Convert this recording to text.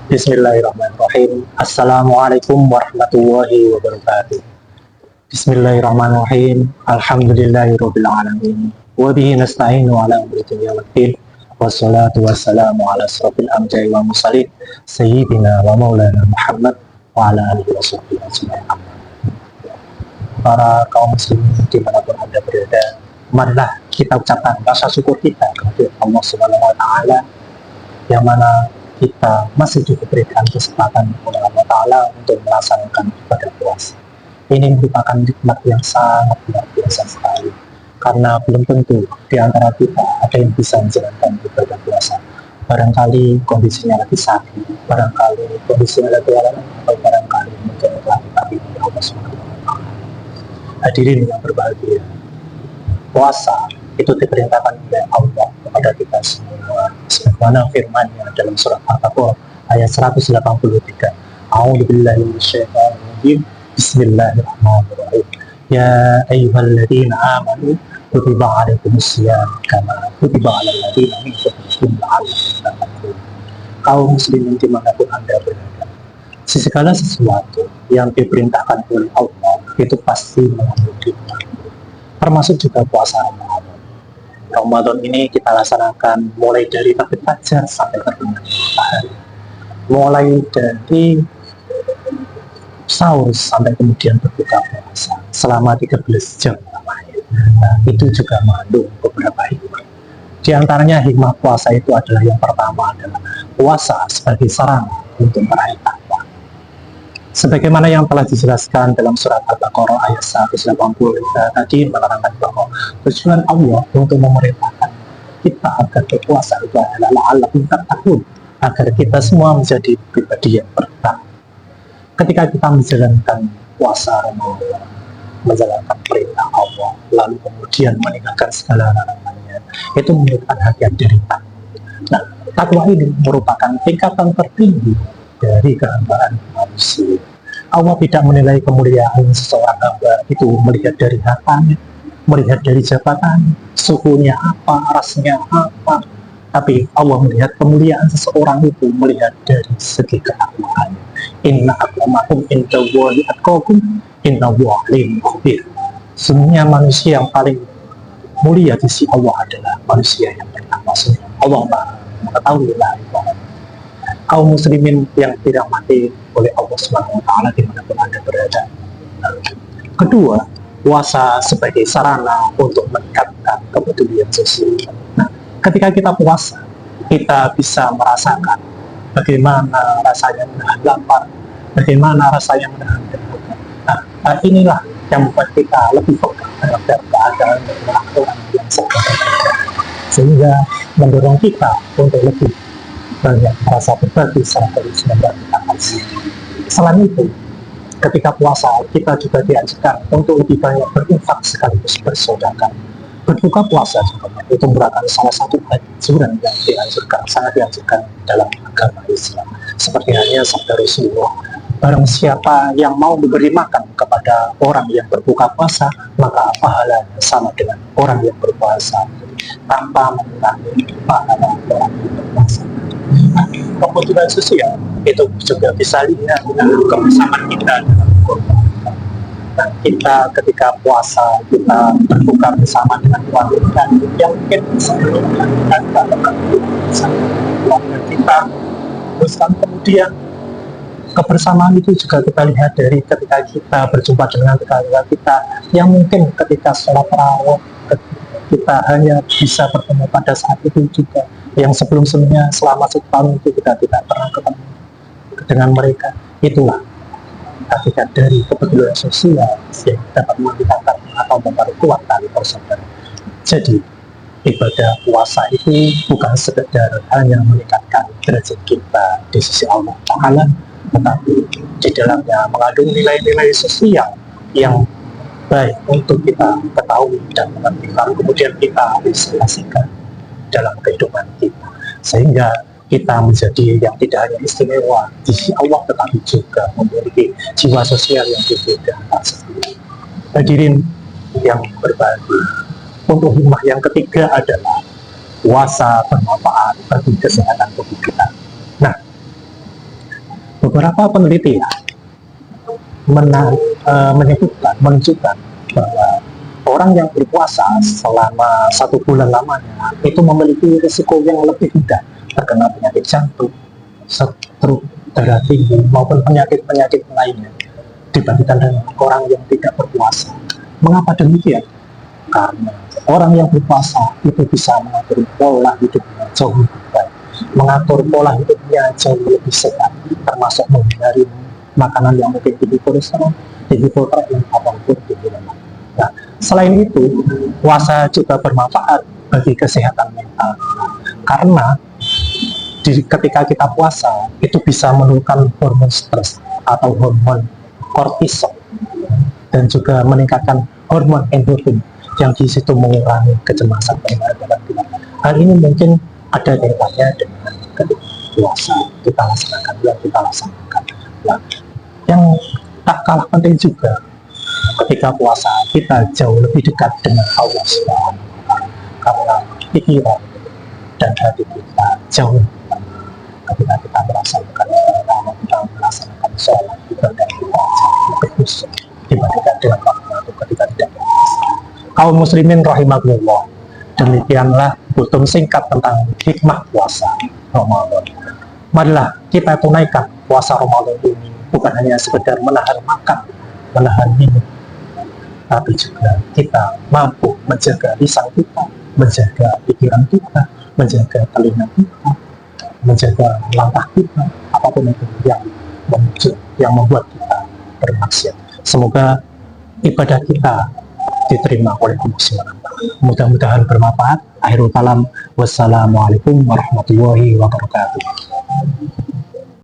Bismillahirrahmanirrahim. Assalamualaikum warahmatullahi wabarakatuh. Bismillahirrahmanirrahim. Alhamdulillahirrabbilalamin. Wabihi nasta'inu ala umri dunya waddin. Wassalatu wassalamu ala asrafil anbiya'i wa mursalin sayyidina wa maulana Muhammad wa ala alihi wa sahbihi ajma'in. Para kaum muslimin dimanapun Anda berada, marilah kita ucapkan rasa syukur kita kepada Allah Subhanahu wa taala yang mana kita masih diberikan kesempatan oleh Allah Ta'ala untuk melaksanakan ibadah puasa. Ini merupakan nikmat yang sangat luar biasa sekali, karena belum tentu di antara kita ada yang bisa menjalankan ibadah puasa. Barangkali kondisinya lagi sakit, barangkali kondisinya lagi lalai, atau barangkali mungkin telah ditabir oleh Allah Subhanahu wa taala. Hadirin yang berbahagia, puasa itu diperintahkan oleh Allah kepada kita semua sebagaimana firman-Nya dalam surat Al-Baqarah ayat 183. A'udzubillahi minasyaitonir rajim. Bismillahirrahmanirrahim. Ya ayyuhalladzina amanu kutiba 'alaikumusiyam kama kutiba 'alal ladzina min qablikum la'allakum tattaqun. Kaum muslimin dimanapun Anda berada, segala sesuatu yang diperintahkan oleh Allah itu pasti mengandung hikmah, termasuk juga puasa Ramadan. Ramadan ini kita laksanakan mulai dari terbit fajar sampai terbenam matahari, mulai dari sahur sampai kemudian berbuka puasa selama 13 jam lamanya. Nah, itu juga mengandung beberapa hikmah. Di antaranya hikmah puasa itu adalah yang pertama adalah puasa sebagai sarana untuk meraih takwa. Sebagaimana yang telah dijelaskan dalam surat Al-Baqarah ayat 180 tadi menerangkan bahwa tujuan Allah untuk memerintahkan kita agar berpuasa itu adalah la'allakum tattaqun, agar kita semua menjadi pribadi yang bertakwa. Ketika kita menjalankan puasa Ramadan, menjalankan perintah Allah, lalu kemudian meninggalkan segala larangannya, itu merupakan hak yang derita. Nah, takwa ini merupakan tingkatan tertinggi dari kehambaan manusia. Allah tidak menilai kemuliaan seseorang hamba itu melihat dari hartanya, melihat dari jabatan, sukunya apa, rasnya apa, tapi Allah melihat kemuliaan seseorang itu melihat dari segi ketakwaannya. Inna akramakum indallahi atqakum innallaha alimul khabir. Sesungguhnya manusia yang paling mulia di sisi Allah adalah manusia yang bertakwa. Allah mengetahui lahir batin. Kaum muslimin yang dirahmati oleh Allah Subhanahu wa taala dimanapun Anda berada. Kedua, puasa sebagai sarana untuk meningkatkan kepedulian sosial. Nah, ketika kita puasa, kita bisa merasakan bagaimana rasanya menahan lapar, bagaimana rasanya menahan dahaga. Nah, inilah yang membuat kita lebih peka terhadap keadaan orang yang sedang, sehingga mendorong kita untuk lebih banyak merasa berbagi serta terus membagi kasih. Selain itu, ketika puasa kita juga diajarkan untuk lebih banyak berinfak sekaligus bersedekah. Berbuka puasa juga itu merupakan salah satu anjuran yang dianjurkan, sangat dianjurkan dalam agama Islam. Seperti halnya sabda Rasulullah, barang siapa yang mau memberi makan kepada orang yang berbuka puasa, maka pahalanya sama dengan orang yang berpuasa tanpa mengurangi pahala orang yang berpuasa. Kebutuhan sosial itu juga bisa lihat dengan kebersamaan kita dalam kurban. Nah, kita ketika puasa kita berbuka bersama dengan keluarga yang mungkin bisa menyenangkan keluarga kita. Terus kemudian kebersamaan itu juga kita lihat dari ketika kita berjumpa dengan tetangga kita yang mungkin ketika sholat tarawih kita hanya bisa bertemu pada saat itu juga, yang sebelum-sebelumnya selama setahun itu kita tidak pernah ketemu dengan mereka. Itulah hakikat dari kepedulian sosial yang dapat meningkatkan atau memperkuat tali persaudaraan. Jadi ibadah puasa itu bukan sekedar hanya meningkatkan derajat kita di sisi Allah Ta'ala, tetapi di dalamnya mengandung nilai-nilai sosial yang baik untuk kita ketahui dan mengerti, lalu kemudian kita aplikasikan dalam kehidupan kita, sehingga kita menjadi yang tidak hanya istimewa di sisi Allah, tetapi juga memiliki jiwa sosial yang berbeda. Hadirin yang berbahagia, untuk hikmah yang ketiga adalah puasa bermanfaat bagi kesehatan tubuh kita. Nah, beberapa penelitian menunjukkan bahwa orang yang berpuasa selama 1 bulan lamanya itu memiliki risiko yang lebih rendah terkena penyakit jantung, stroke, darah tinggi maupun penyakit-penyakit lainnya dibandingkan dengan orang yang tidak berpuasa. Mengapa demikian? Karena orang yang berpuasa itu bisa mengatur pola hidupnya jauh lebih baik, mengatur pola hidupnya jauh lebih sehat, termasuk menghindari makanan yang mungkin tinggi kolesterol, tinggi protein, ataupun tinggi lemak. Nah, selain itu, puasa juga bermanfaat bagi kesehatan mental, karena ketika kita puasa itu bisa menurunkan hormon stres atau hormon kortisol dan juga meningkatkan hormon endorfin yang di situ mengurangi kecemasan dalam kita. Hal ini mungkin ada kaitannya dengan ketika puasa kita laksanakan. Nah, yang tak kalah penting juga ketika puasa kita jauh lebih dekat dengan Allah Subhanahu wa Ta'ala, karena pikiran dan hati kita jauh lebih tenang ketika kita melaksanakan sholat ibadah kita lebih khusyuk dibandingkan dengan waktu ketika tidak puasa. Kaum muslimin rahimahullah, demikianlah butuh singkat tentang hikmah puasa Ramadan. Marilah kita tunaikan puasa Ramadan ini bukan hanya sekedar menahan makan, menahan minum, tapi juga kita mampu menjaga lisan kita, menjaga pikiran kita, menjaga telinga kita, menjaga langkah kita, apapun itu yang membuat kita bermaksiat. Semoga ibadah kita diterima oleh Allah SWT. Mudah-mudahan bermanfaat. Akhirul kalam. Wassalamualaikum warahmatullahi wabarakatuh.